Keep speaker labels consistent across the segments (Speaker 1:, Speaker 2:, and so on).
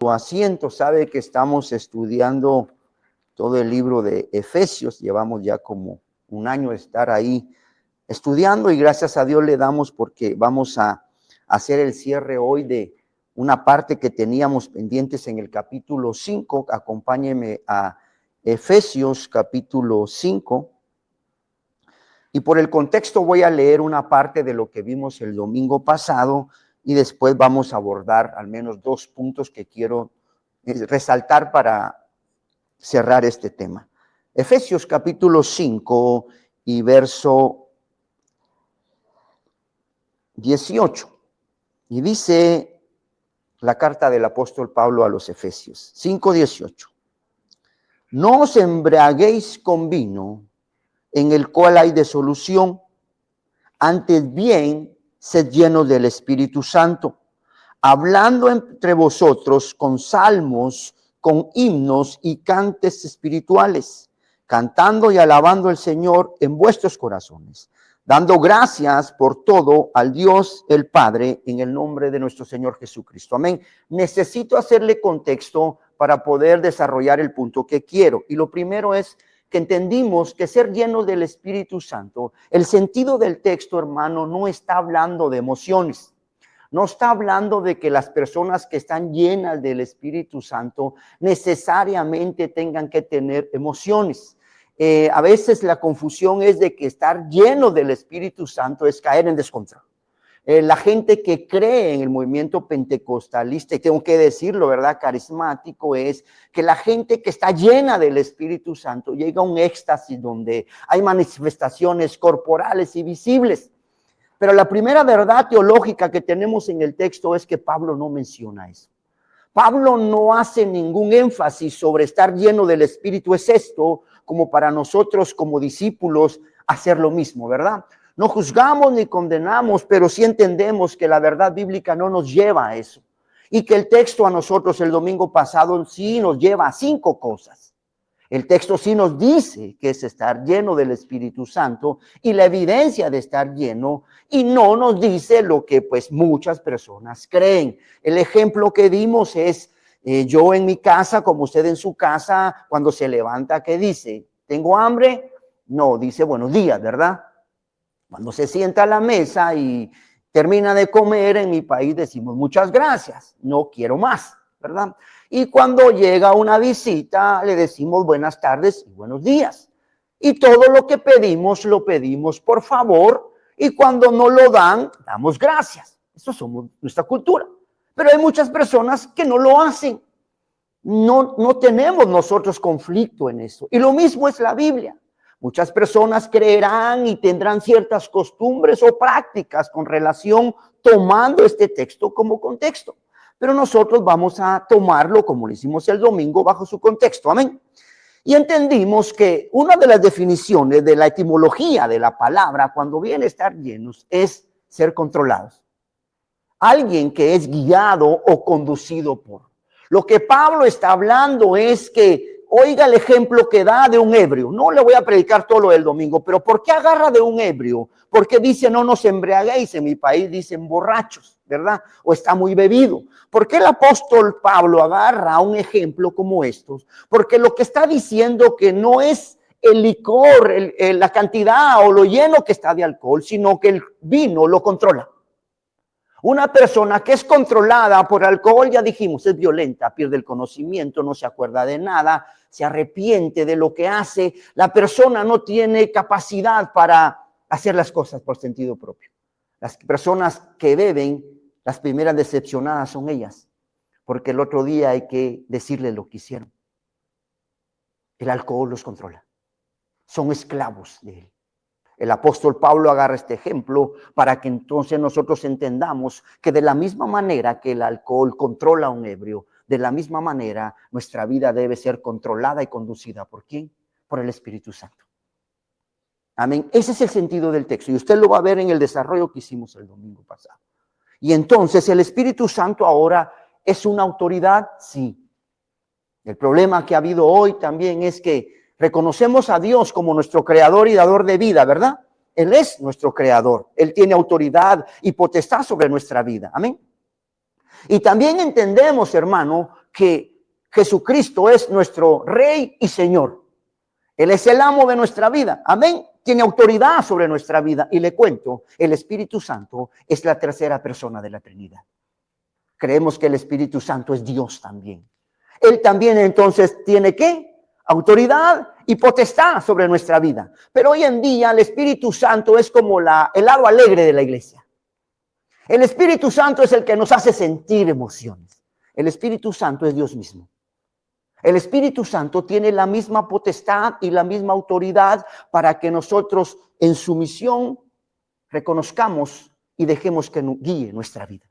Speaker 1: su asiento. Sabe que estamos estudiando todo el libro de Efesios. Llevamos ya como un año de estar ahí estudiando y gracias a Dios le damos porque vamos a hacer el cierre hoy de una parte que teníamos pendientes en el capítulo 5. Acompáñeme a Efesios capítulo 5. Y por el contexto voy a leer una parte de lo que vimos el domingo pasado y después vamos a abordar al menos 2 puntos que quiero resaltar para cerrar este tema. Efesios capítulo 5 y verso 18. Y dice la carta del apóstol Pablo a los Efesios 5:18. No os embriaguéis con vino, en el cual hay disolución, antes bien, sed llenos del Espíritu Santo, hablando entre vosotros con salmos, con himnos y cantes espirituales, cantando y alabando al Señor en vuestros corazones, dando gracias por todo al Dios el Padre en el nombre de nuestro Señor Jesucristo. Amén. Necesito hacerle contexto para poder desarrollar el punto que quiero. Y lo primero es que entendimos que ser llenos del Espíritu Santo, el sentido del texto, hermano, no está hablando de emociones. No está hablando de que las personas que están llenas del Espíritu Santo necesariamente tengan que tener emociones. A veces la confusión es de que estar lleno del Espíritu Santo es caer en descontrol. La gente que cree en el movimiento pentecostalista, y tengo que decirlo, ¿verdad? Carismático, es que la gente que está llena del Espíritu Santo llega a un éxtasis donde hay manifestaciones corporales y visibles. Pero la primera verdad teológica que tenemos en el texto es que Pablo no menciona eso. Pablo no hace ningún énfasis sobre estar lleno del Espíritu. Es esto como para nosotros como discípulos hacer lo mismo, ¿verdad? No juzgamos ni condenamos, pero sí entendemos que la verdad bíblica no nos lleva a eso. Y que el texto a nosotros el domingo pasado sí nos lleva a 5 cosas. El texto sí nos dice que es estar lleno del Espíritu Santo y la evidencia de estar lleno, y no nos dice lo que pues muchas personas creen. El ejemplo que dimos es yo en mi casa, como usted en su casa, cuando se levanta, ¿qué dice? ¿Tengo hambre? No, dice buenos días, ¿verdad? Cuando se sienta a la mesa y termina de comer, en mi país decimos muchas gracias, no quiero más, ¿verdad? Y cuando llega una visita, le decimos buenas tardes y buenos días. Y todo lo que pedimos, lo pedimos por favor, y cuando no lo dan, damos gracias. Eso somos nuestra cultura. Pero hay muchas personas que no lo hacen. No tenemos nosotros conflicto en eso. Y lo mismo es la Biblia. Muchas personas creerán y tendrán ciertas costumbres o prácticas con relación tomando este texto como contexto. Pero nosotros vamos a tomarlo, como lo hicimos el domingo, bajo su contexto. Amén. Y entendimos que una de las definiciones de la etimología de la palabra, cuando viene a estar llenos, es ser controlados. Alguien que es guiado o conducido por. Lo que Pablo está hablando es que, oiga el ejemplo que da de un ebrio. No le voy a predicar todo lo del domingo, pero ¿por qué agarra de un ebrio? Porque dice no nos embriaguéis, en mi país dicen borrachos, ¿verdad? O está muy bebido. ¿Por qué el apóstol Pablo agarra un ejemplo como estos? Porque lo que está diciendo que no es el licor, la cantidad o lo lleno que está de alcohol, sino que el vino lo controla. Una persona que es controlada por alcohol, ya dijimos, es violenta, pierde el conocimiento, no se acuerda de nada, se arrepiente de lo que hace. La persona no tiene capacidad para hacer las cosas por sentido propio. Las personas que beben, las primeras decepcionadas son ellas, porque el otro día hay que decirle lo que hicieron. El alcohol los controla. Son esclavos de él. El apóstol Pablo agarra este ejemplo para que entonces nosotros entendamos que de la misma manera que el alcohol controla a un ebrio, de la misma manera nuestra vida debe ser controlada y conducida. ¿Por quién? Por el Espíritu Santo. Amén. Ese es el sentido del texto y usted lo va a ver en el desarrollo que hicimos el domingo pasado. Y entonces el Espíritu Santo ahora es una autoridad, sí. El problema que ha habido hoy también es que reconocemos a Dios como nuestro creador y dador de vida, ¿verdad? Él es nuestro creador. Él tiene autoridad y potestad sobre nuestra vida. Amén. Y también entendemos, hermano, que Jesucristo es nuestro Rey y Señor. Él es el amo de nuestra vida. Amén. Tiene autoridad sobre nuestra vida. Y le cuento, el Espíritu Santo es la tercera persona de la Trinidad. Creemos que el Espíritu Santo es Dios también. Él también entonces tiene ¿qué? Autoridad y potestad sobre nuestra vida. Pero hoy en día el Espíritu Santo es como el lado alegre de la iglesia. El Espíritu Santo es el que nos hace sentir emociones. El Espíritu Santo es Dios mismo. El Espíritu Santo tiene la misma potestad y la misma autoridad para que nosotros en sumisión reconozcamos y dejemos que nos guíe nuestra vida.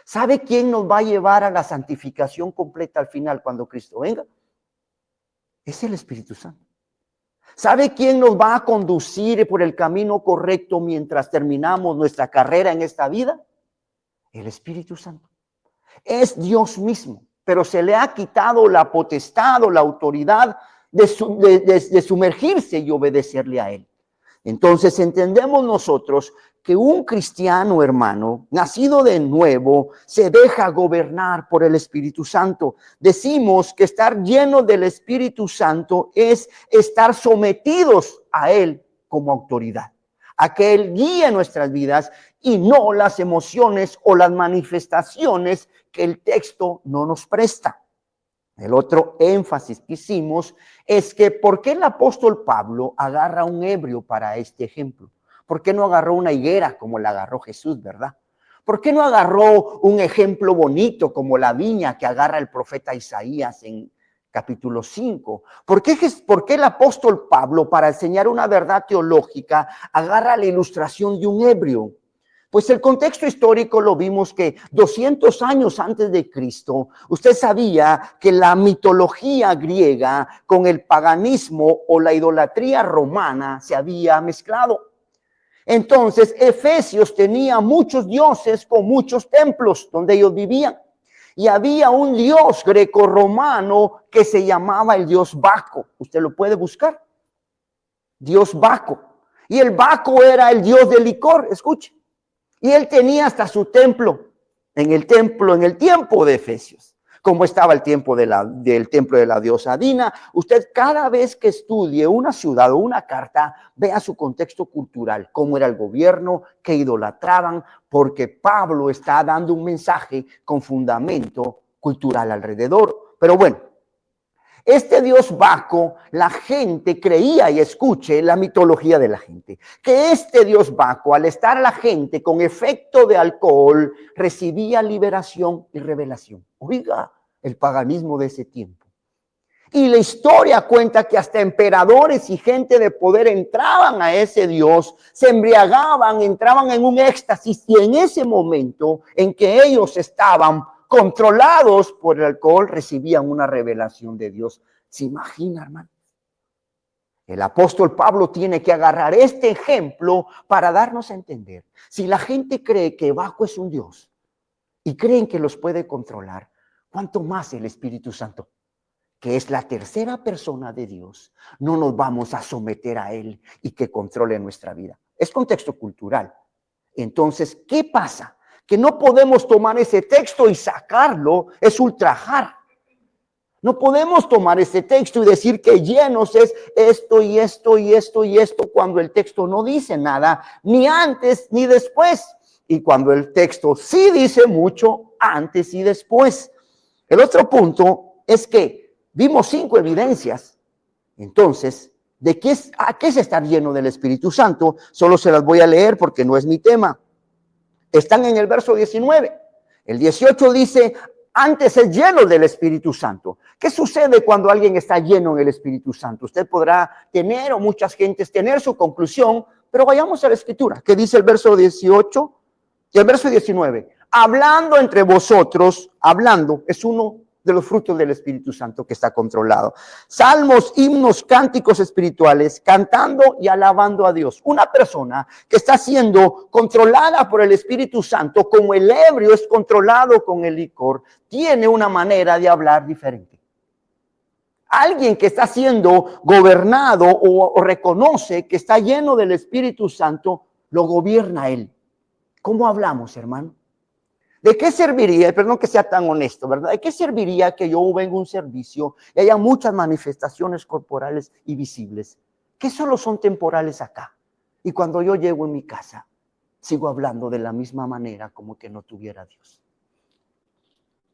Speaker 1: ¿Sabe quién nos va a llevar a la santificación completa al final cuando Cristo venga? Es el Espíritu Santo. ¿Sabe quién nos va a conducir por el camino correcto mientras terminamos nuestra carrera en esta vida? El Espíritu Santo. Es Dios mismo, pero se le ha quitado la potestad o la autoridad de sumergirse y obedecerle a Él. Entonces entendemos nosotros que un cristiano, hermano, nacido de nuevo, se deja gobernar por el Espíritu Santo. Decimos que estar lleno del Espíritu Santo es estar sometidos a Él como autoridad, a que Él guíe nuestras vidas y no las emociones o las manifestaciones que el texto no nos presta. El otro énfasis que hicimos es que ¿por qué el apóstol Pablo agarra un ebrio para este ejemplo? ¿Por qué no agarró una higuera como la agarró Jesús, verdad? ¿Por qué no agarró un ejemplo bonito como la viña que agarra el profeta Isaías en capítulo 5? ¿Por qué el apóstol Pablo, para enseñar una verdad teológica, agarra la ilustración de un ebrio? Pues el contexto histórico lo vimos que 200 años antes de Cristo, usted sabía que la mitología griega con el paganismo o la idolatría romana se había mezclado. Entonces, Efesios tenía muchos dioses con muchos templos donde ellos vivían. Y había un dios grecorromano que se llamaba el dios Baco. Usted lo puede buscar. Dios Baco. Y el Baco era el dios del licor, escuche. Y él tenía hasta su templo en el tiempo de Efesios, como estaba el templo de la diosa Dina. Usted cada vez que estudie una ciudad o una carta, vea su contexto cultural, cómo era el gobierno, qué idolatraban, porque Pablo está dando un mensaje con fundamento cultural alrededor. Pero bueno, este dios Baco, la gente creía, y escuche la mitología de la gente, que este dios Baco, al estar la gente con efecto de alcohol, recibía liberación y revelación. Oiga, el paganismo de ese tiempo. Y la historia cuenta que hasta emperadores y gente de poder entraban a ese dios, se embriagaban, entraban en un éxtasis, y en ese momento en que ellos estaban controlados por el alcohol, recibían una revelación de Dios. ¿Se imagina, hermano? El apóstol Pablo tiene que agarrar este ejemplo para darnos a entender. Si la gente cree que Baco es un Dios y creen que los puede controlar, ¿cuánto más el Espíritu Santo, que es la tercera persona de Dios, no nos vamos a someter a Él y que controle nuestra vida? Es contexto cultural. Entonces, ¿qué pasa? Que no podemos tomar ese texto y sacarlo, es ultrajar. No podemos tomar ese texto y decir que llenos es esto y esto y esto y esto, cuando el texto no dice nada, ni antes ni después. Y cuando el texto sí dice mucho, antes y después. El otro punto es que vimos 5 evidencias. Entonces, ¿a qué es estar lleno del Espíritu Santo? Solo se las voy a leer porque no es mi tema. Están en el verso 19. El 18 dice, antes es lleno del Espíritu Santo. ¿Qué sucede cuando alguien está lleno en el Espíritu Santo? Usted podrá tener, o muchas gentes tener su conclusión, pero vayamos a la Escritura. ¿Qué dice el verso 18 y el verso 19? Hablando entre vosotros, hablando, es uno de los frutos del Espíritu Santo que está controlado. Salmos, himnos, cánticos espirituales, cantando y alabando a Dios. Una persona que está siendo controlada por el Espíritu Santo, como el ebrio es controlado con el licor, tiene una manera de hablar diferente. Alguien que está siendo gobernado o reconoce que está lleno del Espíritu Santo, lo gobierna él. ¿Cómo hablamos, hermano? ¿De qué serviría, perdón que sea tan honesto, verdad? ¿De qué serviría que yo venga a un servicio y haya muchas manifestaciones corporales y visibles que solo son temporales acá? Y cuando yo llego en mi casa, sigo hablando de la misma manera como que no tuviera Dios.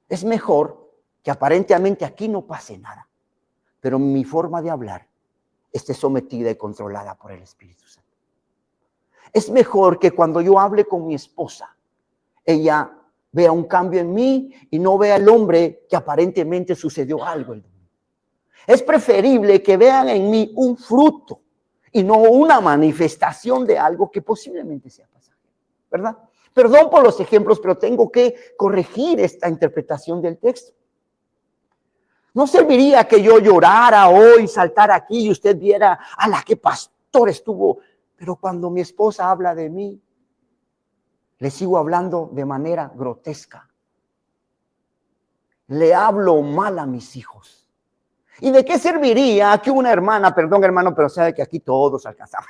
Speaker 1: Es mejor que aparentemente aquí no pase nada, pero mi forma de hablar esté sometida y controlada por el Espíritu Santo. Es mejor que cuando yo hable con mi esposa, ella vea un cambio en mí y no vea el hombre que aparentemente sucedió algo en mí. Es preferible que vean en mí un fruto y no una manifestación de algo que posiblemente sea pasajero, ¿verdad? Perdón por los ejemplos, pero tengo que corregir esta interpretación del texto. No serviría que yo llorara hoy, saltara aquí y usted viera a la que pastor estuvo. Pero cuando mi esposa habla de mí, le sigo hablando de manera grotesca. Le hablo mal a mis hijos. ¿Y de qué serviría que una hermana, perdón hermano, pero sabe que aquí todos alcanzamos?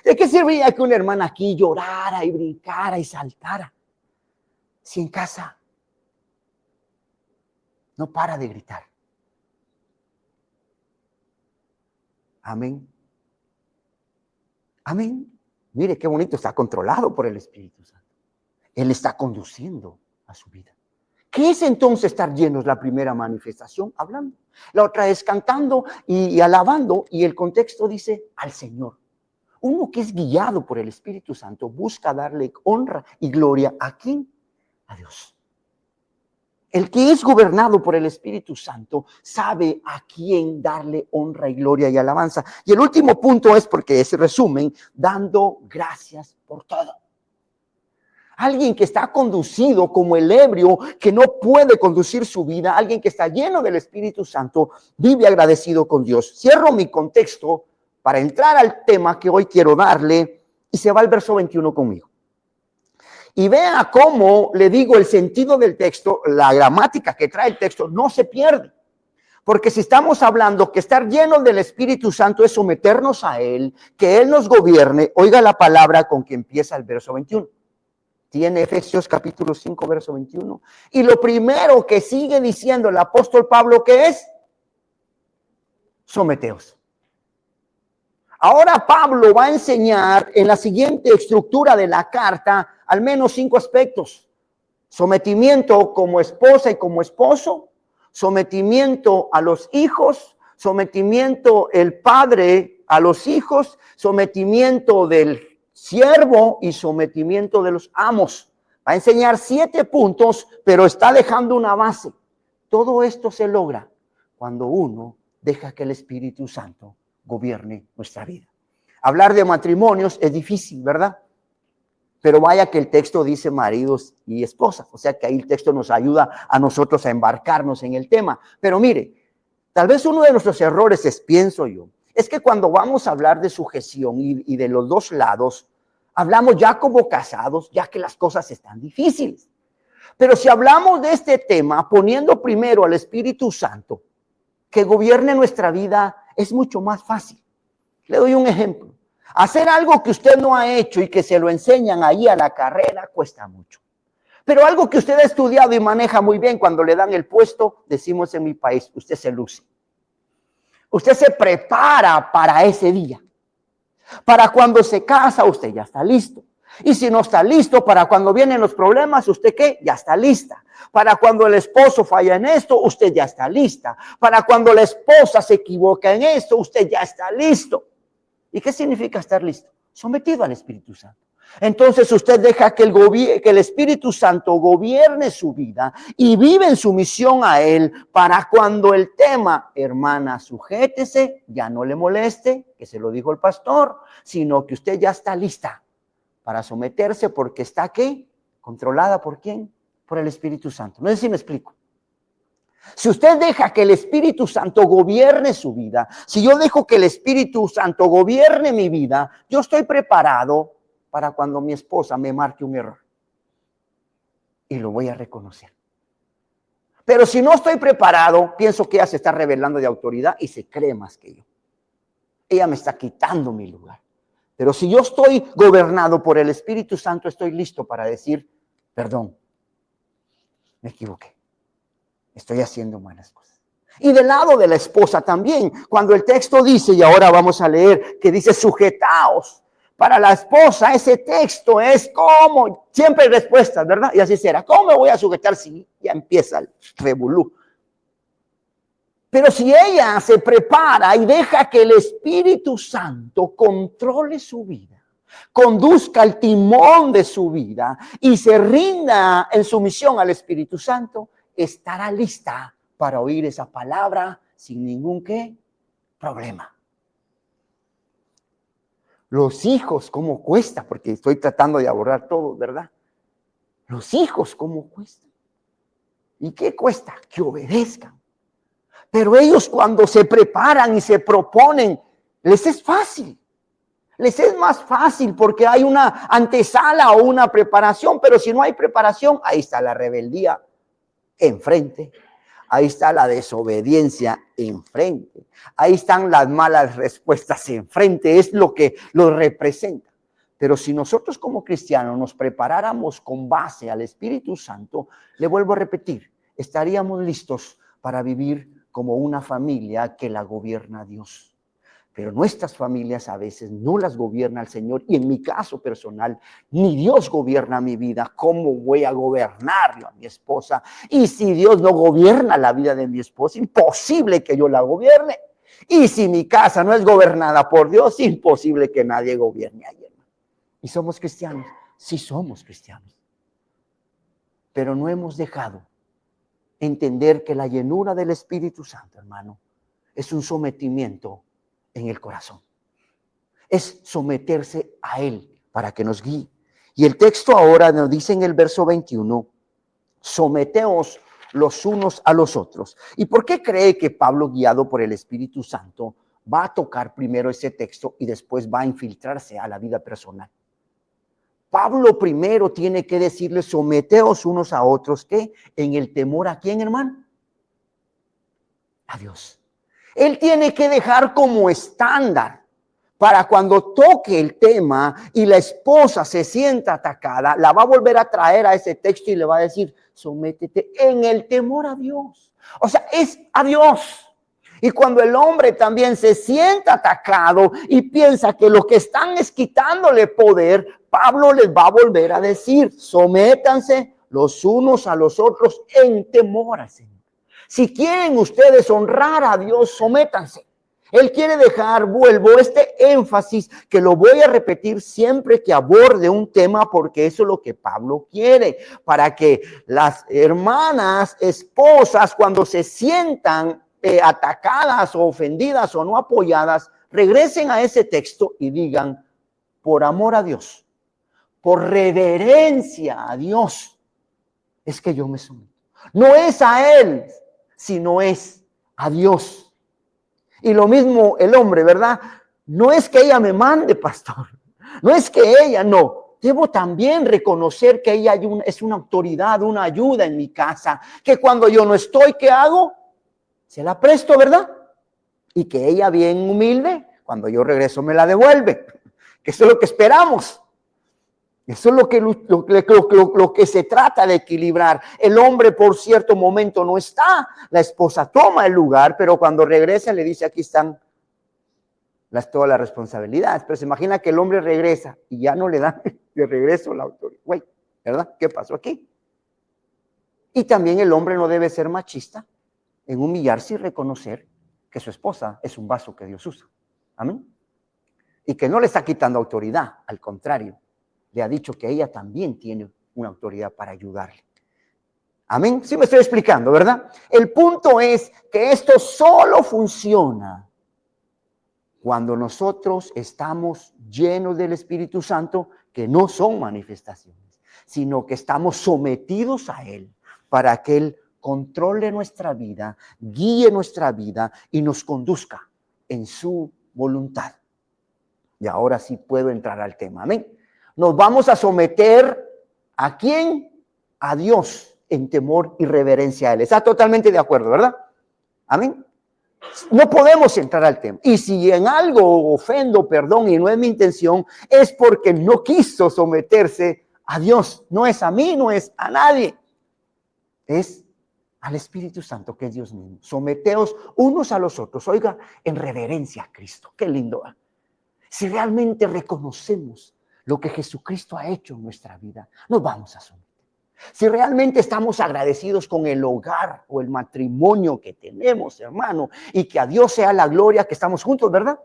Speaker 1: ¿De qué serviría que una hermana aquí llorara y brincara y saltara? Si en casa no para de gritar. Amén. Amén. Mire qué bonito, está controlado por el Espíritu Santo. Él está conduciendo a su vida. ¿Qué es entonces estar llenos? La primera manifestación, hablando. La otra es cantando y alabando. Y el contexto dice al Señor. Uno que es guiado por el Espíritu Santo busca darle honra y gloria ¿a quién? A Dios. El que es gobernado por el Espíritu Santo sabe a quién darle honra y gloria y alabanza. Y el último punto es, porque es resumen, dando gracias por todo. Alguien que está conducido como el ebrio, que no puede conducir su vida, alguien que está lleno del Espíritu Santo, vive agradecido con Dios. Cierro mi contexto para entrar al tema que hoy quiero darle y se va al verso 21 conmigo. Y vea cómo, le digo, el sentido del texto, la gramática que trae el texto no se pierde. Porque si estamos hablando que estar llenos del Espíritu Santo es someternos a Él, que Él nos gobierne, oiga la palabra con que empieza el verso 21. Tiene Efesios capítulo 5, verso 21. Y lo primero que sigue diciendo el apóstol Pablo, ¿qué es? Someteos. Ahora Pablo va a enseñar en la siguiente estructura de la carta al menos 5 aspectos. Sometimiento como esposa y como esposo, sometimiento a los hijos, sometimiento el padre a los hijos, sometimiento del siervo y sometimiento de los amos. Va a enseñar 7 puntos, pero está dejando una base. Todo esto se logra cuando uno deja que el Espíritu Santo gobierne nuestra vida. Hablar de matrimonios es difícil, ¿verdad? Pero vaya que el texto dice maridos y esposas, o sea que ahí el texto nos ayuda a nosotros a embarcarnos en el tema. Pero mire, tal vez uno de nuestros errores es, pienso yo, es que cuando vamos a hablar de sujeción y de los dos lados, hablamos ya como casados, ya que las cosas están difíciles. Pero si hablamos de este tema, poniendo primero al Espíritu Santo, que gobierne nuestra vida, es mucho más fácil. Le doy un ejemplo. Hacer algo que usted no ha hecho y que se lo enseñan ahí a la carrera cuesta mucho. Pero algo que usted ha estudiado y maneja muy bien, cuando le dan el puesto, decimos en mi país, usted se luce. Usted se prepara para ese día. Para cuando se casa, usted ya está listo. Y si no está listo, para cuando vienen los problemas, ¿usted qué? Ya está lista. Para cuando el esposo falla en esto, usted ya está lista. Para cuando la esposa se equivoca en esto, usted ya está listo. ¿Y qué significa estar listo? Sometido al Espíritu Santo. Entonces usted deja que el Espíritu Santo gobierne su vida y vive en sumisión a Él para cuando el tema, hermana, sujétese, ya no le moleste, que se lo dijo el pastor, sino que usted ya está lista para someterse porque está, ¿qué? Controlada ¿por quién? Por el Espíritu Santo. No sé si me explico. Si usted deja que el Espíritu Santo gobierne su vida, si yo dejo que el Espíritu Santo gobierne mi vida, yo estoy preparado para cuando mi esposa me marque un error. Y lo voy a reconocer. Pero si no estoy preparado, pienso que ella se está rebelando de autoridad y se cree más que yo. Ella me está quitando mi lugar. Pero si yo estoy gobernado por el Espíritu Santo, estoy listo para decir, perdón, me equivoqué. Estoy haciendo malas cosas. Y del lado de la esposa también, cuando el texto dice, y ahora vamos a leer, que dice sujetaos. Para la esposa ese texto es como, siempre hay respuestas, ¿verdad? Y así será. ¿Cómo me voy a sujetar si ya empieza el revolú? Pero si ella se prepara y deja que el Espíritu Santo controle su vida, conduzca el timón de su vida y se rinda en sumisión al Espíritu Santo, estará lista para oír esa palabra sin ningún ¿qué? Problema. Los hijos, ¿cómo cuesta? Porque estoy tratando de abordar todo, ¿verdad? Los hijos, ¿cómo cuesta? ¿Y qué cuesta? Que obedezcan. Pero ellos cuando se preparan y se proponen, les es fácil. Les es más fácil porque hay una antesala o una preparación, pero si no hay preparación, ahí está la rebeldía enfrente. Ahí está la desobediencia enfrente. Ahí están las malas respuestas enfrente. Es lo que lo representa. Pero si nosotros como cristianos nos preparáramos con base al Espíritu Santo, le vuelvo a repetir, estaríamos listos para vivir como una familia que la gobierna Dios. Pero nuestras familias a veces no las gobierna el Señor. Y en mi caso personal, ni Dios gobierna mi vida. ¿Cómo voy a gobernar yo a mi esposa? Y si Dios no gobierna la vida de mi esposa, imposible que yo la gobierne. Y si mi casa no es gobernada por Dios, imposible que nadie gobierne ahí. ¿Y somos cristianos? Sí somos cristianos. Pero no hemos dejado entender que la llenura del Espíritu Santo, hermano, es un sometimiento en el corazón. Es someterse a Él para que nos guíe. Y el texto ahora nos dice en el verso 21, someteos los unos a los otros. ¿Y por qué cree que Pablo, guiado por el Espíritu Santo, va a tocar primero ese texto y después va a infiltrarse a la vida personal? Pablo primero tiene que decirles, someteos unos a otros, ¿qué? En el temor ¿a quién, hermano? A Dios. Él tiene que dejar como estándar para cuando toque el tema y la esposa se sienta atacada, la va a volver a traer a ese texto y le va a decir, sométete en el temor a Dios. O sea, es a Dios. Y cuando el hombre también se sienta atacado y piensa que lo que están es quitándole poder, Pablo les va a volver a decir, sométanse los unos a los otros en temor al Señor. Si quieren ustedes honrar a Dios, sométanse. Él quiere dejar, vuelvo, este énfasis que lo voy a repetir siempre que aborde un tema, porque eso es lo que Pablo quiere, para que las hermanas, esposas, cuando se sientan atacadas o ofendidas o no apoyadas, regresen a ese texto y digan, por amor a Dios, por reverencia a Dios, es que yo me someto. No es a Él, sino es a Dios. Y lo mismo el hombre, ¿verdad? No es que ella me mande, pastor. No es que ella, no. Debo también reconocer que ella es una autoridad, una ayuda en mi casa. Que cuando yo no estoy, ¿qué hago? Se la presto, ¿verdad? Y que ella bien humilde, cuando yo regreso me la devuelve. Que eso es lo que esperamos. Eso es lo que se trata de equilibrar. El hombre por cierto momento no está, la esposa toma el lugar, pero cuando regresa le dice, aquí están todas las responsabilidades. Pero se imagina que el hombre regresa y ya no le dan de regreso la autoridad. Güey, ¿verdad? ¿Qué pasó aquí? Y también el hombre no debe ser machista en humillarse y reconocer que su esposa es un vaso que Dios usa. Amén. Y que no le está quitando autoridad, al contrario. Le ha dicho que ella también tiene una autoridad para ayudarle. Amén. Sí me estoy explicando, ¿verdad? El punto es que esto solo funciona cuando nosotros estamos llenos del Espíritu Santo, que no son manifestaciones, sino que estamos sometidos a Él para que Él controle nuestra vida, guíe nuestra vida y nos conduzca en su voluntad. Y ahora sí puedo entrar al tema. Amén. Nos vamos a someter ¿a quién? A Dios en temor y reverencia a Él. ¿Está totalmente de acuerdo, verdad? Amén. No podemos entrar al tema. Y si en algo ofendo, perdón, y no es mi intención, es porque no quiso someterse a Dios. No es a mí, no es a nadie. es al Espíritu Santo, que es Dios mismo. Someteos unos a los otros, oiga, en reverencia a Cristo. Qué lindo. Si realmente reconocemos lo que Jesucristo ha hecho en nuestra vida, nos vamos a someter. Si realmente estamos agradecidos con el hogar o el matrimonio que tenemos, hermano, y que a Dios sea la gloria que estamos juntos, ¿verdad?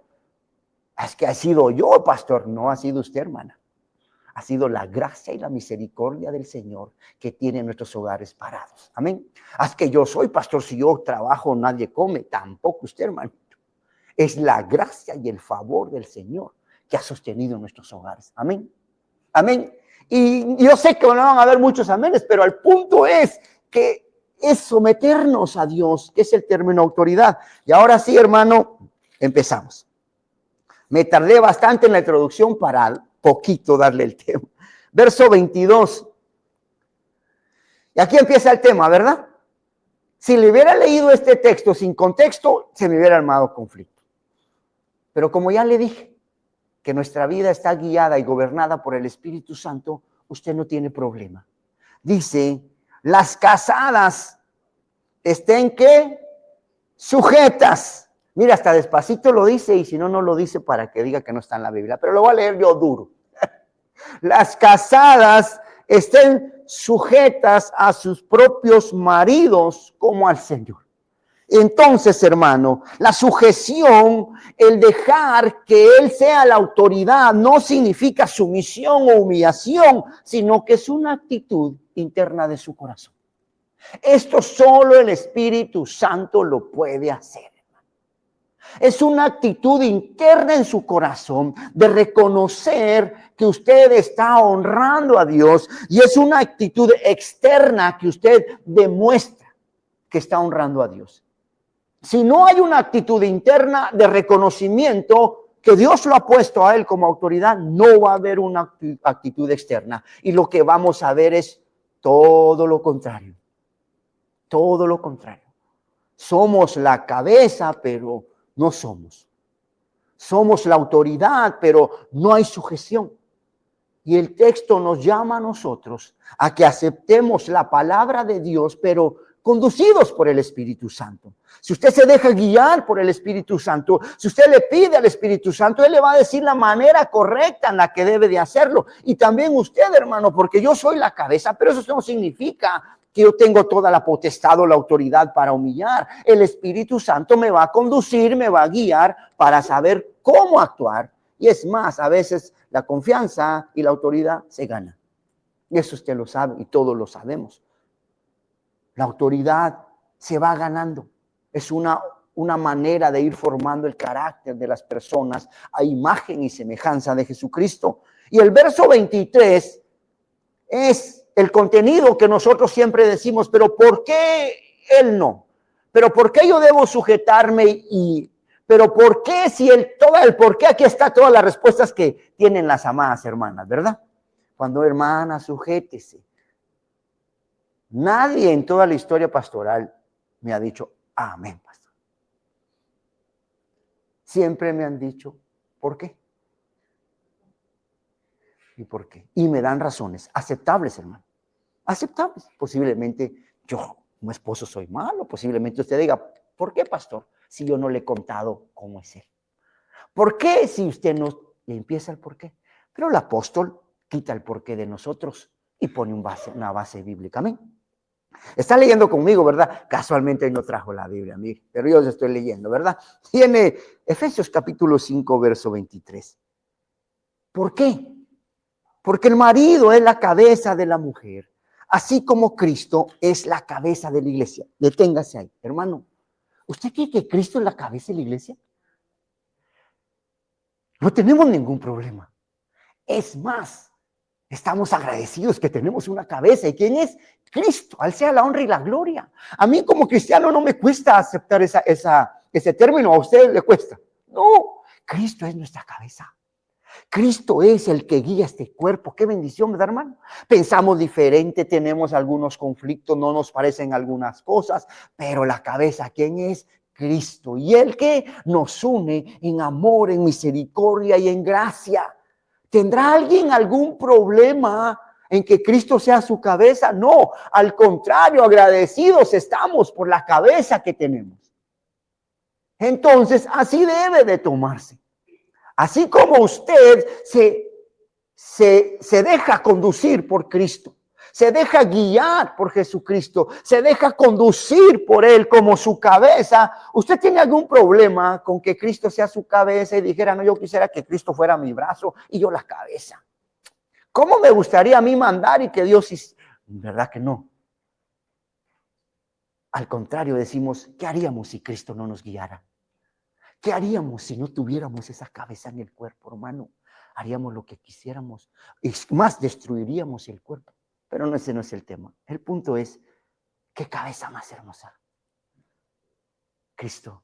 Speaker 1: Es que ha sido yo, pastor, no ha sido usted, hermana. Ha sido la gracia y la misericordia del Señor que tiene nuestros hogares parados. Amén. Es que yo soy pastor, si yo trabajo nadie come, tampoco usted, hermano. Es la gracia y el favor del Señor que ha sostenido nuestros hogares. Amén. Amén. Y yo sé que no van a haber muchos amenes, pero el punto es que es someternos a Dios, que es el término autoridad. Y ahora sí, hermano, empezamos. Me tardé bastante en la introducción para poquito darle el tema. Verso 22. Y aquí empieza el tema, ¿verdad? Si le hubiera leído este texto sin contexto, se me hubiera armado conflicto. Pero como ya le dije, que nuestra vida está guiada y gobernada por el Espíritu Santo, usted no tiene problema. Dice, las casadas estén ¿qué? Sujetas. Mira, hasta despacito lo dice, y si no, no lo dice para que diga que no está en la Biblia, pero lo voy a leer yo duro. Las casadas estén sujetas a sus propios maridos como al Señor. Entonces, hermano, la sujeción, el dejar que Él sea la autoridad, no significa sumisión o humillación, sino que es una actitud interna de su corazón. Esto solo el Espíritu Santo lo puede hacer. Es una actitud interna en su corazón de reconocer que usted está honrando a Dios, y es una actitud externa que usted demuestra que está honrando a Dios. Si no hay una actitud interna de reconocimiento que Dios lo ha puesto a él como autoridad, no va a haber una actitud externa. Y lo que vamos a ver es todo lo contrario. Todo lo contrario. Somos la cabeza, pero no somos. Somos la autoridad, pero no hay sujeción. Y el texto nos llama a nosotros a que aceptemos la palabra de Dios, pero conducidos por el Espíritu Santo. Si usted se deja guiar por el Espíritu Santo, si usted le pide al Espíritu Santo, Él le va a decir la manera correcta en la que debe de hacerlo. Y también usted, hermano, porque yo soy la cabeza, pero eso no significa que yo tengo toda la potestad o la autoridad para humillar. El Espíritu Santo me va a conducir, me va a guiar para saber cómo actuar. Y es más, a veces la confianza y la autoridad se ganan. Y eso usted lo sabe y todos lo sabemos. La autoridad se va ganando. Es una manera de ir formando el carácter de las personas a imagen y semejanza de Jesucristo. Y el verso 23 es el contenido que nosotros siempre decimos, pero ¿por qué él no? ¿Pero por qué yo debo sujetarme? ¿Pero por qué? Si todo el por qué, aquí está todas las respuestas que tienen las amadas hermanas, ¿verdad? Cuando hermana, sujétese. Nadie en toda la historia pastoral me ha dicho, amén, pastor. Siempre me han dicho, ¿por qué? ¿Y por qué? Y me dan razones aceptables, hermano. Aceptables. Posiblemente yo, como esposo, soy malo. Posiblemente usted diga, ¿por qué, pastor? Si yo no le he contado cómo es él. ¿Por qué? Si usted no le empieza el por qué. Pero el apóstol quita el por qué de nosotros y pone una base bíblica. Amén. Está leyendo conmigo, ¿verdad? Casualmente hoy no trajo la Biblia, mire, pero yo estoy leyendo, ¿verdad? Tiene Efesios capítulo 5, verso 23. ¿Por qué? Porque el marido es la cabeza de la mujer, así como Cristo es la cabeza de la iglesia. Deténgase ahí, hermano. ¿Usted cree que Cristo es la cabeza de la iglesia? No tenemos ningún problema. Es más, estamos agradecidos que tenemos una cabeza. ¿Y quién es? Cristo. A Él sea la honra y la gloria. A mí como cristiano no me cuesta aceptar ese término. A usted le cuesta. No, Cristo es nuestra cabeza. Cristo es el que guía este cuerpo. Qué bendición, ¿verdad, hermano? Pensamos diferente, tenemos algunos conflictos, no nos parecen algunas cosas, pero la cabeza, ¿quién es? Cristo. Y Él que nos une en amor, en misericordia y en gracia. ¿Tendrá alguien algún problema en que Cristo sea su cabeza? No, al contrario, agradecidos estamos por la cabeza que tenemos. Entonces, así debe de tomarse. Así como usted se deja conducir por Cristo, se deja guiar por Jesucristo, se deja conducir por Él como su cabeza. ¿Usted tiene algún problema con que Cristo sea su cabeza y dijera, no, yo quisiera que Cristo fuera mi brazo y yo la cabeza? ¿Cómo me gustaría a mí mandar y que Dios hiciera? ¿Verdad que no? Al contrario, decimos, ¿qué haríamos si Cristo no nos guiara? ¿Qué haríamos si no tuviéramos esa cabeza en el cuerpo, hermano? Haríamos lo que quisiéramos y más destruiríamos el cuerpo. Pero no, ese no es el tema. El punto es, ¿qué cabeza más hermosa? Cristo.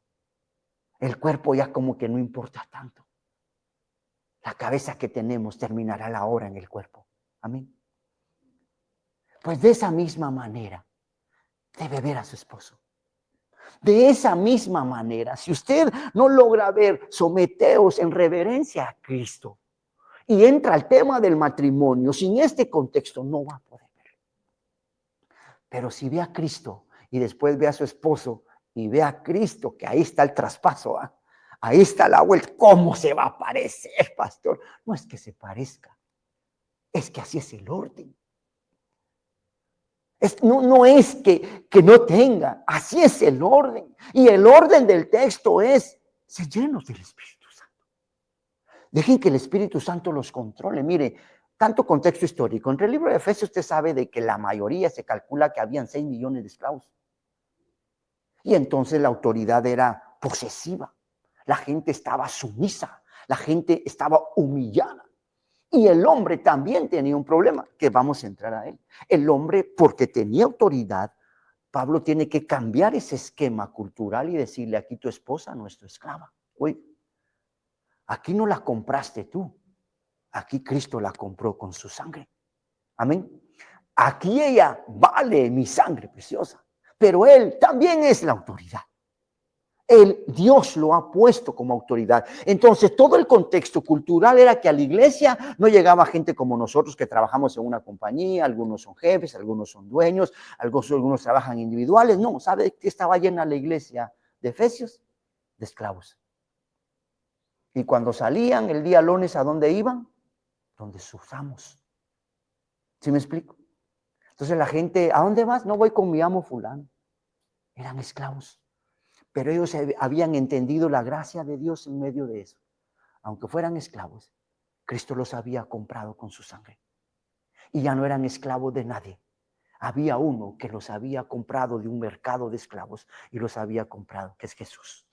Speaker 1: El cuerpo ya como que no importa tanto. La cabeza que tenemos terminará la hora en el cuerpo. Amén. Pues de esa misma manera debe ver a su esposo. De esa misma manera, si usted no logra ver, someteos en reverencia a Cristo y entra al tema del matrimonio, sin este contexto no va a poder verlo. Pero si ve a Cristo y después ve a su esposo y ve a Cristo, que ahí está el traspaso, ¿eh? Ahí está la vuelta. ¿Cómo se va a parecer, pastor? No es que se parezca, es que así es el orden. No es que no tenga, así es el orden. Y el orden del texto es ser llenos del Espíritu Santo. Dejen que el Espíritu Santo los controle. Mire, tanto contexto histórico. Entre el libro de Efesios usted sabe de que la mayoría se calcula que habían 6 millones de esclavos. Y entonces la autoridad era posesiva. La gente estaba sumisa. La gente estaba humillada. Y el hombre también tenía un problema, que vamos a entrar a él. El hombre, porque tenía autoridad, Pablo tiene que cambiar ese esquema cultural y decirle, aquí tu esposa no es tu esclava. Oye, aquí no la compraste tú. Aquí Cristo la compró con su sangre. Amén. Aquí ella vale mi sangre preciosa, pero él también es la autoridad. Dios lo ha puesto como autoridad. Entonces, todo el contexto cultural era que a la iglesia no llegaba gente como nosotros que trabajamos en una compañía, algunos son jefes, algunos son dueños, algunos trabajan individuales. No, ¿sabe qué estaba llena la iglesia de Efesios? De esclavos. Y cuando salían el día lunes, ¿a dónde iban? Donde sus amos. ¿Sí me explico? Entonces la gente, ¿a dónde vas? No voy con mi amo fulano. Eran esclavos. Pero ellos habían entendido la gracia de Dios en medio de eso. Aunque fueran esclavos, Cristo los había comprado con su sangre. Y ya no eran esclavos de nadie. Había uno que los había comprado de un mercado de esclavos y los había comprado, que es Jesús.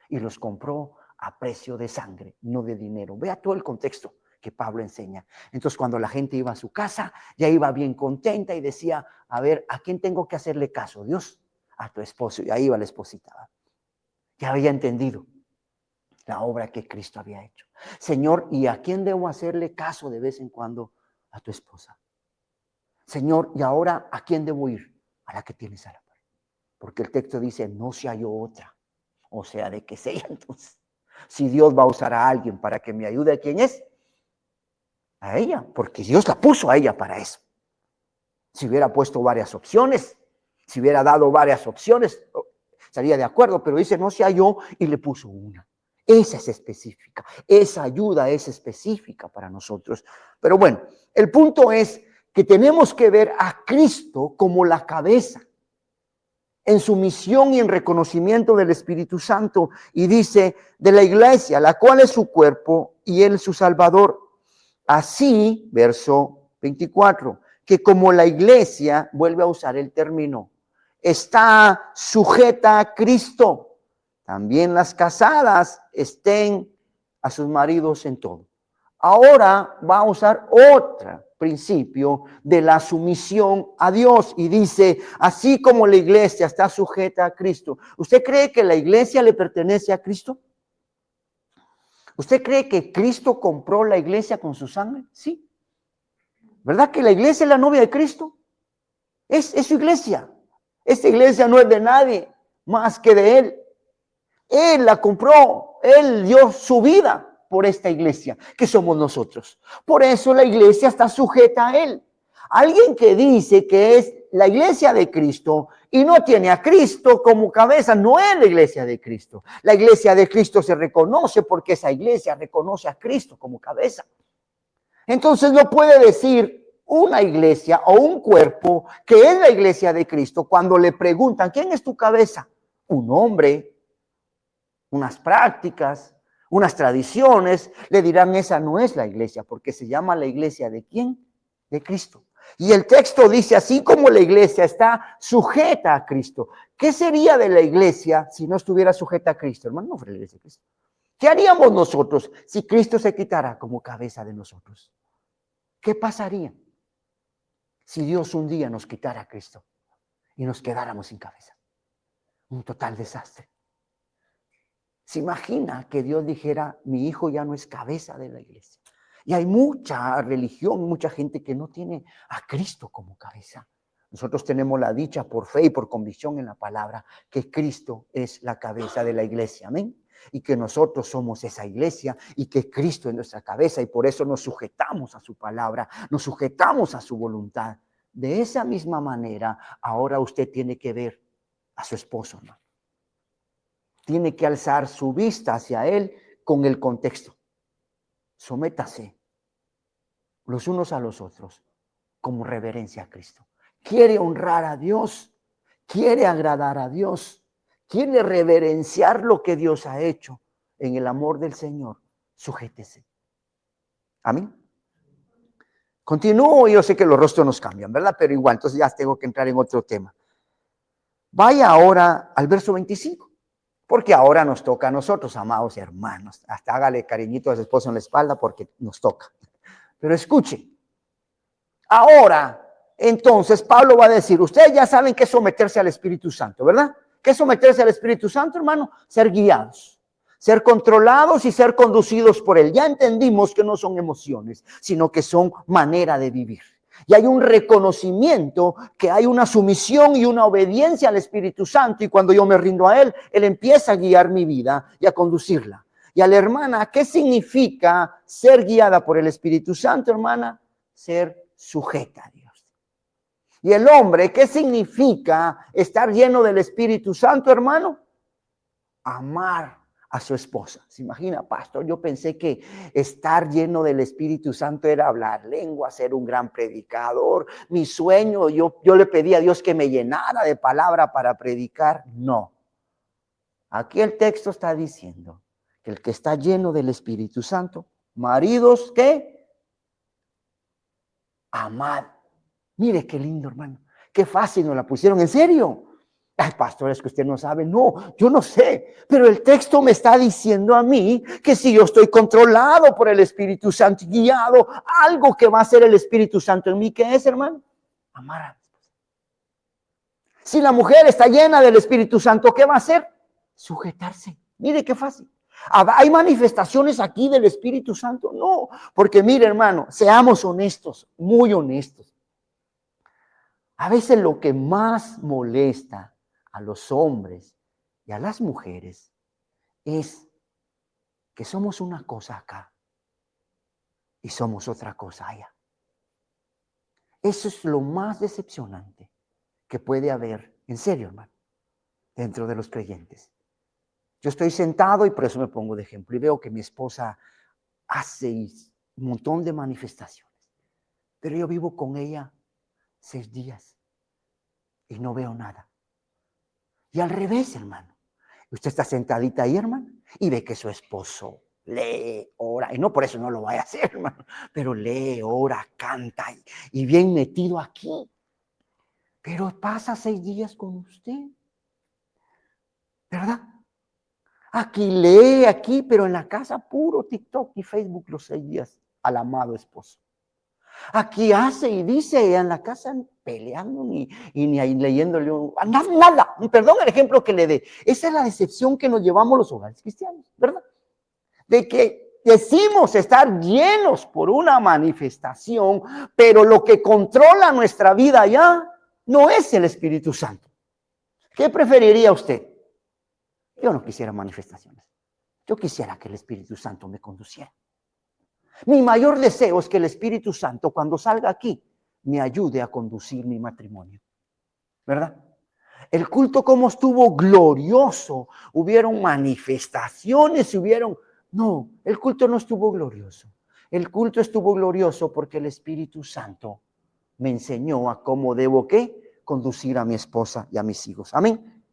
Speaker 1: Y los compró a precio de sangre, no de dinero. Vea todo el contexto que Pablo enseña. Entonces, cuando la gente iba a su casa, ya iba bien contenta y decía, a ver, ¿a quién tengo que hacerle caso? Dios, a tu esposo. Y ahí iba la esposita. Ya había entendido la obra que Cristo había hecho. Señor, ¿y a quién debo hacerle caso de vez en cuando? A tu esposa. Señor, ¿y ahora a quién debo ir? A la que tienes a la par. Porque el texto dice, no se halló otra. O sea, de que sea entonces. Si Dios va a usar a alguien para que me ayude, ¿a quién es? A ella, porque Dios la puso a ella para eso. Si hubiera puesto varias opciones, si hubiera dado varias opciones, estaría de acuerdo, pero dice no se halló y le puso una. Esa es específica, esa ayuda es específica para nosotros. Pero bueno, el punto es que tenemos que ver a Cristo como la cabeza en su misión y en reconocimiento del Espíritu Santo. Y dice, de la iglesia, la cual es su cuerpo y él su Salvador. Así, verso 24, que como la iglesia, vuelve a usar el término, está sujeta a Cristo, también las casadas estén a sus maridos en todo. Ahora va a usar otro principio de la sumisión a Dios y dice, así como la iglesia está sujeta a Cristo. ¿Usted cree que la iglesia le pertenece a Cristo? ¿Usted cree que Cristo compró la iglesia con su sangre? Sí. ¿Verdad que la iglesia es la novia de Cristo? Es su iglesia. Esta iglesia no es de nadie más que de Él. Él la compró. Él dio su vida por esta iglesia, que somos nosotros. Por eso la iglesia está sujeta a Él. Alguien que dice que es la iglesia de Cristo y no tiene a Cristo como cabeza, no es la iglesia de Cristo. La iglesia de Cristo se reconoce porque esa iglesia reconoce a Cristo como cabeza. Entonces no puede decir una iglesia o un cuerpo que es la iglesia de Cristo cuando le preguntan, ¿quién es tu cabeza? Un hombre, unas prácticas, unas tradiciones, le dirán, esa no es la iglesia, porque se llama la iglesia ¿de quién? De Cristo. Y el texto dice, así como la iglesia está sujeta a Cristo. ¿Qué sería de la iglesia si no estuviera sujeta a Cristo? Hermano, no fuera la iglesia de Cristo. ¿Qué haríamos nosotros si Cristo se quitara como cabeza de nosotros? ¿Qué pasaría si Dios un día nos quitara a Cristo y nos quedáramos sin cabeza? Un total desastre. ¿Se imagina que Dios dijera, mi hijo ya no es cabeza de la iglesia? Y hay mucha religión, mucha gente que no tiene a Cristo como cabeza. Nosotros tenemos la dicha por fe y por convicción en la palabra que Cristo es la cabeza de la iglesia. Amén. Y que nosotros somos esa iglesia y que Cristo es nuestra cabeza y por eso nos sujetamos a su palabra, nos sujetamos a su voluntad. De esa misma manera, ahora usted tiene que ver a su esposo, ¿no? Tiene que alzar su vista hacia él con el contexto. Sométase los unos a los otros como reverencia a Cristo. Quiere honrar a Dios, quiere agradar a Dios, quiere reverenciar lo que Dios ha hecho en el amor del Señor. Sujétese. Amén. Continúo, yo sé que los rostros nos cambian, ¿verdad? Pero igual, entonces ya tengo que entrar en otro tema. Vaya ahora al verso 25. Porque ahora nos toca a nosotros, amados hermanos. Hasta hágale cariñito a su esposo en la espalda porque nos toca. Pero escuche. Ahora, entonces, Pablo va a decir, ustedes ya saben qué es someterse al Espíritu Santo, ¿verdad? ¿Qué es someterse al Espíritu Santo, hermano? Ser guiados, ser controlados y ser conducidos por él. Ya entendimos que no son emociones, sino que son manera de vivir. Y hay un reconocimiento que hay una sumisión y una obediencia al Espíritu Santo. Y cuando yo me rindo a él, él empieza a guiar mi vida y a conducirla. Y a la hermana, ¿qué significa ser guiada por el Espíritu Santo, hermana? Ser sujeta a Dios. Y el hombre, ¿qué significa estar lleno del Espíritu Santo, hermano? Amar a su esposa. ¿Se imagina, pastor? Yo pensé que estar lleno del Espíritu Santo era hablar lengua, ser un gran predicador. Mi sueño, yo le pedí a Dios que me llenara de palabra para predicar. No. Aquí el texto está diciendo que el que está lleno del Espíritu Santo, maridos, ¿qué? Amad. Mire qué lindo, hermano. Qué fácil nos la pusieron, ¿en serio? Ay, pastor, es que usted no sabe. No, yo no sé, pero el texto me está diciendo a mí que si yo estoy controlado por el Espíritu Santo, guiado, algo que va a hacer el Espíritu Santo en mí, ¿qué es, hermano? Amar a mi esposa. Si la mujer está llena del Espíritu Santo, ¿qué va a hacer? Sujetarse. Mire qué fácil. ¿Hay manifestaciones aquí del Espíritu Santo? No, porque mire, hermano, seamos honestos, muy honestos. A veces lo que más molesta a los hombres y a las mujeres es que somos una cosa acá y somos otra cosa allá. Eso es lo más decepcionante que puede haber, en serio, hermano, dentro de los creyentes. Yo estoy sentado y por eso me pongo de ejemplo y veo que mi esposa hace un montón de manifestaciones, pero yo vivo con ella 6 días y no veo nada. Y al revés, hermano. Usted está sentadita ahí, hermano, y ve que su esposo lee, ora, y no por eso no lo vaya a hacer, hermano, pero lee, ora, canta, y bien metido aquí. Pero pasa 6 días con usted, ¿verdad? Aquí lee, aquí, pero en la casa puro TikTok y Facebook los 6 días al amado esposo. Aquí hace y dice, y en la casa peleando ni ahí leyéndole nada. Perdón el ejemplo que le dé. Esa es la decepción que nos llevamos los hogares cristianos, ¿verdad? De que decimos estar llenos por una manifestación, pero lo que controla nuestra vida ya no es el Espíritu Santo. ¿Qué preferiría usted? Yo no quisiera manifestaciones. Yo quisiera que el Espíritu Santo me conduciera. Mi mayor deseo es que el Espíritu Santo, cuando salga aquí, me ayude a conducir mi matrimonio. ¿Verdad? El culto como estuvo glorioso, hubieron manifestaciones, No, el culto no estuvo glorioso. El culto estuvo glorioso porque el Espíritu Santo me enseñó a cómo debo, ¿qué? Conducir a mi esposa y a mis hijos. Amén.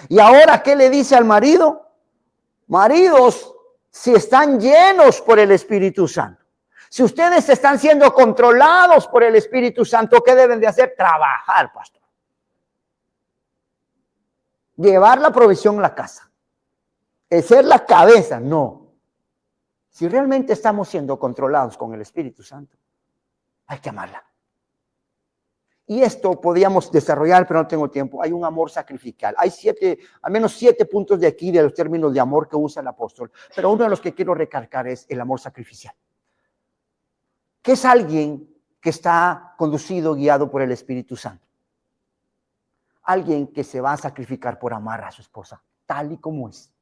Speaker 1: Y ahora, ¿qué le dice al marido? Maridos, si están llenos por el Espíritu Santo, si ustedes están siendo controlados por el Espíritu Santo, ¿qué deben de hacer? Trabajar, pastor. Llevar la provisión a la casa. Ser la cabeza, no. Si realmente estamos siendo controlados con el Espíritu Santo, hay que amarla. Y esto podríamos desarrollar, pero no tengo tiempo. Hay un amor sacrificial. Hay al menos 7 puntos de aquí de los términos de amor que usa el apóstol. Pero uno de los que quiero recalcar es el amor sacrificial. ¿Qué es alguien que está conducido, guiado por el Espíritu Santo? Alguien que se va a sacrificar por amar a su esposa, tal y como es.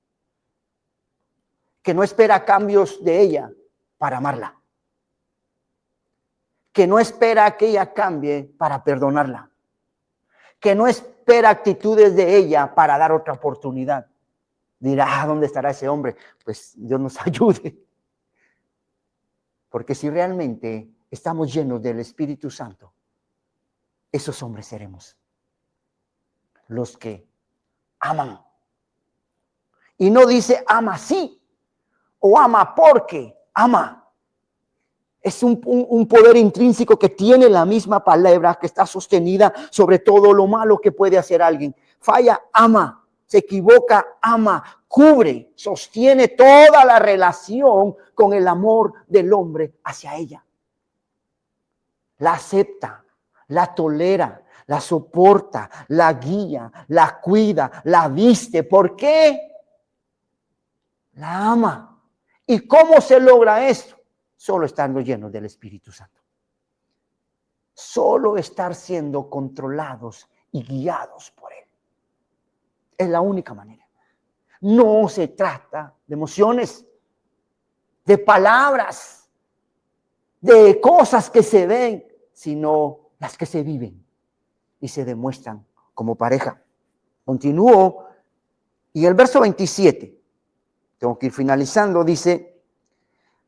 Speaker 1: Que no espera cambios de ella para amarla. Que no espera que ella cambie para perdonarla. Que no espera actitudes de ella para dar otra oportunidad. Dirá, ¿dónde estará ese hombre? Pues Dios nos ayude. Porque si realmente estamos llenos del Espíritu Santo, esos hombres seremos los que aman. Y no dice ama sí o ama porque, ama. Es un poder intrínseco que tiene la misma palabra, que está sostenida sobre todo lo malo que puede hacer alguien. Falla, ama. Se equivoca, ama. Cubre, sostiene toda la relación con el amor del hombre hacia ella. La acepta, la tolera, la soporta, la guía, la cuida, la viste. ¿Por qué? La ama. ¿Y cómo se logra esto? Solo estando llenos del Espíritu Santo. Solo estar siendo controlados y guiados por Él. Es la única manera. No se trata de emociones, de palabras, de cosas que se ven, sino las que se viven y se demuestran como pareja. Continúo. Y el verso 27, tengo que ir finalizando, dice...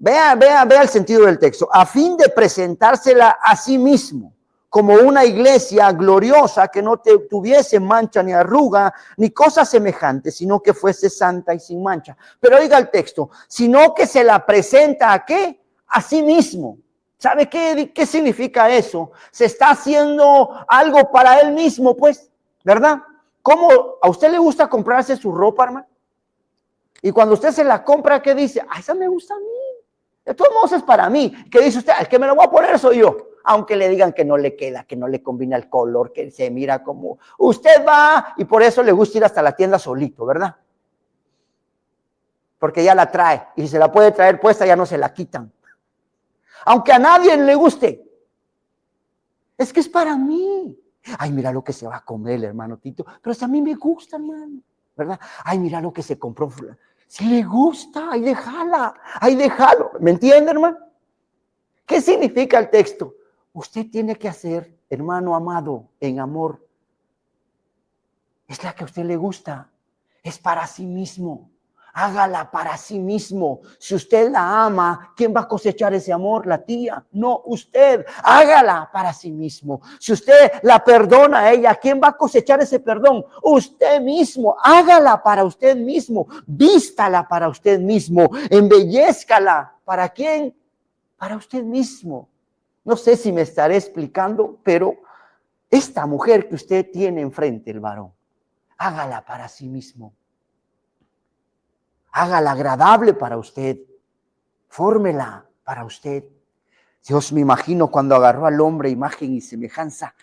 Speaker 1: Vea el sentido del texto. A fin de presentársela a sí mismo como una iglesia gloriosa que no tuviese mancha ni arruga ni cosa semejante, sino que fuese santa y sin mancha. Pero oiga el texto, sino que se la presenta ¿a qué? A sí mismo. ¿Sabe qué significa eso? Se está haciendo algo para él mismo, pues, ¿verdad? ¿Cómo a usted le gusta comprarse su ropa, hermano? Y cuando usted se la compra, ¿qué dice? Ah, esa me gusta a mí. De todos modos es para mí. ¿Qué dice usted? El que me lo voy a poner soy yo. Aunque le digan que no le queda, que no le combina el color, que se mira como... Usted va y por eso le gusta ir hasta la tienda solito, ¿verdad? Porque ya la trae. Y si se la puede traer puesta, ya no se la quitan. Aunque a nadie le guste. Es que es para mí. Ay, mira lo que se va a comer el hermano Tito. Pero si a mí me gusta, hermano. ¿Verdad? Ay, mira lo que se compró. Si le gusta, ahí déjalo. ¿Me entiende, hermano? ¿Qué significa el texto? Usted tiene que hacer, hermano amado, en amor. Es la que a usted le gusta. Es para sí mismo. Hágala para sí mismo. Si usted la ama, ¿quién va a cosechar ese amor? La tía. No, usted. Hágala para sí mismo. Si usted la perdona a ella, ¿quién va a cosechar ese perdón? Usted mismo. Hágala para usted mismo. Vístala para usted mismo. Embellézcala. ¿Para quién? Para usted mismo. No sé si me estaré explicando, pero esta mujer que usted tiene enfrente, el varón, hágala para sí mismo. Hágala agradable para usted. Fórmela para usted. Dios, me imagino cuando agarró al hombre, imagen y semejanza.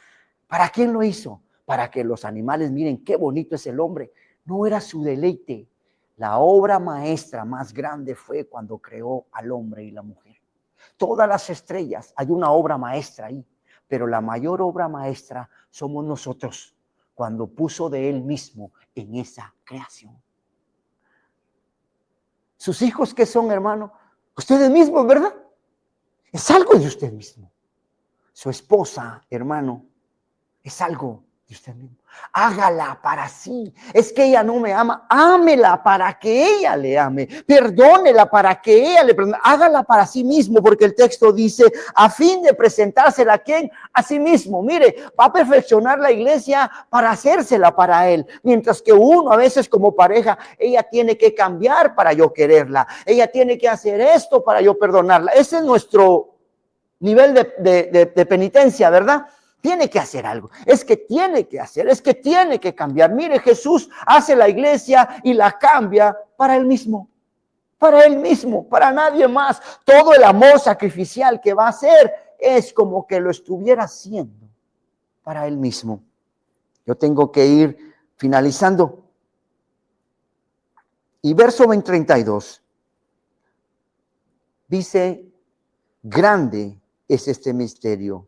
Speaker 1: ¿Para quién lo hizo? Para que los animales miren qué bonito es el hombre. No era su deleite. La obra maestra más grande fue cuando creó al hombre y la mujer. Todas las estrellas, hay una obra maestra ahí, pero la mayor obra maestra somos nosotros, cuando puso de Él mismo en esa creación. Sus hijos, ¿qué son, hermano? Ustedes mismos, ¿verdad? Es algo de usted mismo. Su esposa, hermano, es algo de usted mismo. Hágala para sí. Es que ella no me ama. Ámela para que ella le ame. Perdónela para que ella le perdone. Hágala para sí mismo, porque el texto dice, a fin de presentársela a quién, a sí mismo. Mire, va a perfeccionar la iglesia para hacérsela para él. Mientras que uno a veces como pareja, ella tiene que cambiar para yo quererla. Ella tiene que hacer esto para yo perdonarla. Ese es nuestro nivel de penitencia, ¿verdad? Tiene que hacer algo, es que tiene que hacer, es que tiene que cambiar. Mire, Jesús hace la iglesia y la cambia para él mismo, para nadie más. Todo el amor sacrificial que va a hacer es como que lo estuviera haciendo para él mismo. Yo tengo que ir finalizando. Y verso 32 dice, grande es este misterio.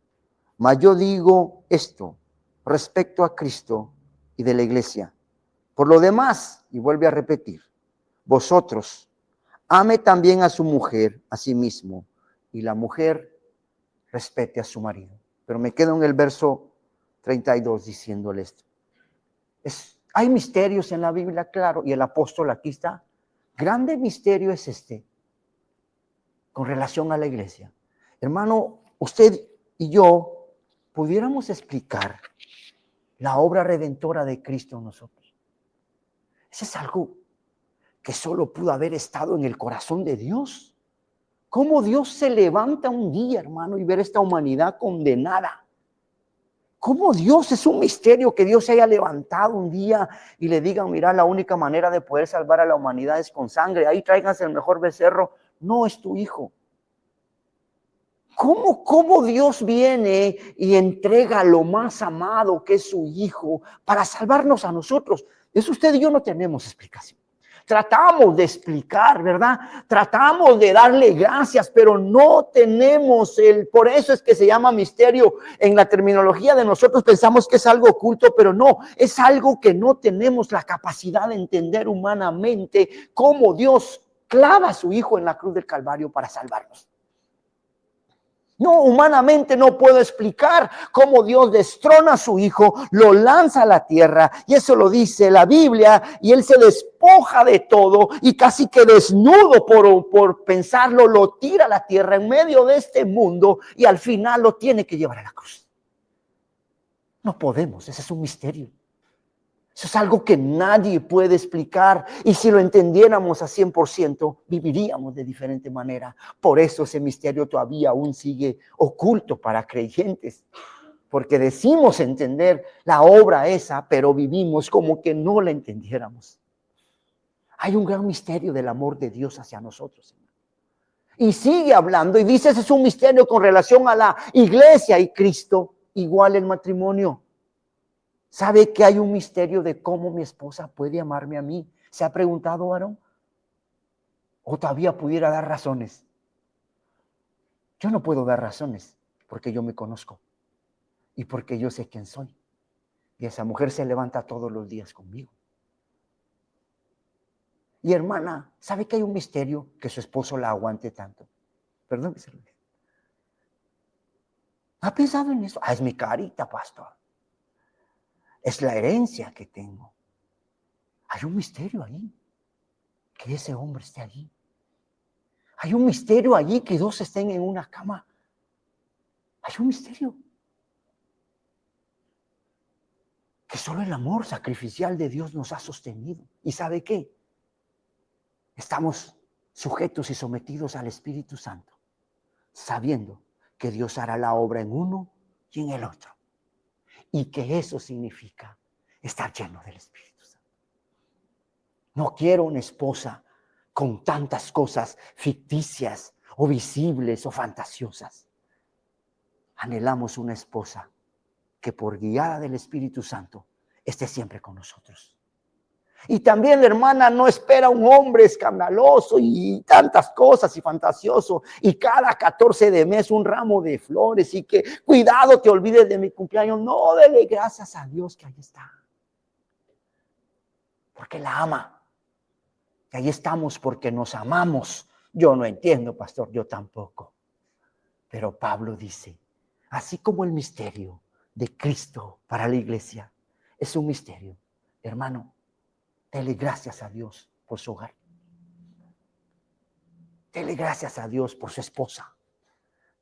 Speaker 1: Mas yo digo esto respecto a Cristo y de la iglesia. Por lo demás, y vuelve a repetir, vosotros ame también a su mujer, a sí mismo, y la mujer respete a su marido. Pero me quedo en el verso 32 diciéndole esto. Hay misterios en la Biblia, claro, y el apóstol aquí está. Grande misterio es este, con relación a la iglesia. Hermano, usted y yo pudiéramos explicar la obra redentora de Cristo en nosotros. Eso es algo que solo pudo haber estado en el corazón de Dios. ¿Cómo Dios se levanta un día, hermano, y ver esta humanidad condenada? ¿Cómo Dios es un misterio que Dios se haya levantado un día y le diga, mira, la única manera de poder salvar a la humanidad es con sangre, ahí tráiganse el mejor becerro, no es tu hijo? ¿Cómo Dios viene y entrega lo más amado que es su Hijo para salvarnos a nosotros? Eso usted y yo no tenemos explicación. Tratamos de explicar, ¿verdad? Tratamos de darle gracias, pero no tenemos por eso es que se llama misterio. En la terminología de nosotros pensamos que es algo oculto, pero no, es algo que no tenemos la capacidad de entender humanamente, cómo Dios clava a su Hijo en la cruz del Calvario para salvarnos. No, humanamente no puedo explicar cómo Dios destrona a su hijo, lo lanza a la tierra, y eso lo dice la Biblia, y él se despoja de todo, y casi que desnudo por pensarlo, lo tira a la tierra en medio de este mundo, y al final lo tiene que llevar a la cruz. No podemos, ese es un misterio. Eso es algo que nadie puede explicar, y si lo entendiéramos a 100%, viviríamos de diferente manera. Por eso ese misterio todavía aún sigue oculto para creyentes, porque decimos entender la obra esa, pero vivimos como que no la entendiéramos. Hay un gran misterio del amor de Dios hacia nosotros. Y sigue hablando y dice, ese es un misterio con relación a la iglesia y Cristo, igual el matrimonio. ¿Sabe que hay un misterio de cómo mi esposa puede amarme a mí? ¿Se ha preguntado, Aarón? ¿O todavía pudiera dar razones? Yo no puedo dar razones porque yo me conozco y porque yo sé quién soy. Y esa mujer se levanta todos los días conmigo. Y hermana, ¿sabe que hay un misterio que su esposo la aguante tanto? Perdón que se lo diga. ¿Ha pensado en eso? Es mi carita, pastor. Es la herencia que tengo. Hay un misterio ahí, que ese hombre esté allí. Hay un misterio allí que dos estén en una cama. Hay un misterio. Que solo el amor sacrificial de Dios nos ha sostenido. ¿Y sabe qué? Estamos sujetos y sometidos al Espíritu Santo, sabiendo que Dios hará la obra en uno y en el otro. Y que eso significa estar lleno del Espíritu Santo. No quiero una esposa con tantas cosas ficticias o visibles o fantasiosas. Anhelamos una esposa que por guiada del Espíritu Santo esté siempre con nosotros. Y también la hermana no espera un hombre escandaloso y tantas cosas y fantasioso, y cada 14 de mes un ramo de flores, y que cuidado te olvides de mi cumpleaños. No, dele gracias a Dios que ahí está, porque la ama. Y ahí estamos porque nos amamos. Yo no entiendo, pastor, yo tampoco. Pero Pablo dice, Así como el misterio de Cristo para la iglesia es un misterio. Hermano, dele gracias a Dios por su hogar. Dele gracias a Dios por su esposa.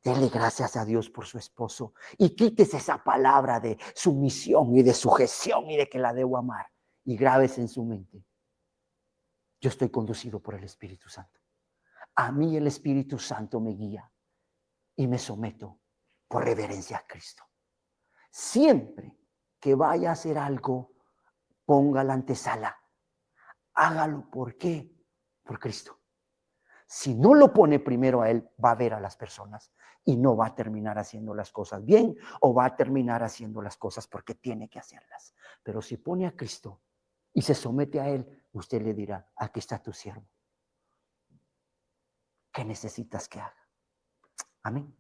Speaker 1: Dele gracias a Dios por su esposo. Y quítese esa palabra de sumisión y de sujeción y de que la debo amar. Y grábese en su mente: yo estoy conducido por el Espíritu Santo. A mí el Espíritu Santo me guía y me someto por reverencia a Cristo. Siempre que vaya a hacer algo, ponga la antesala. Hágalo. ¿Por qué? Por Cristo. Si no lo pone primero a Él, va a ver a las personas y no va a terminar haciendo las cosas bien, o va a terminar haciendo las cosas porque tiene que hacerlas. Pero si pone a Cristo y se somete a Él, usted le dirá: aquí está tu siervo. ¿Qué necesitas que haga? Amén.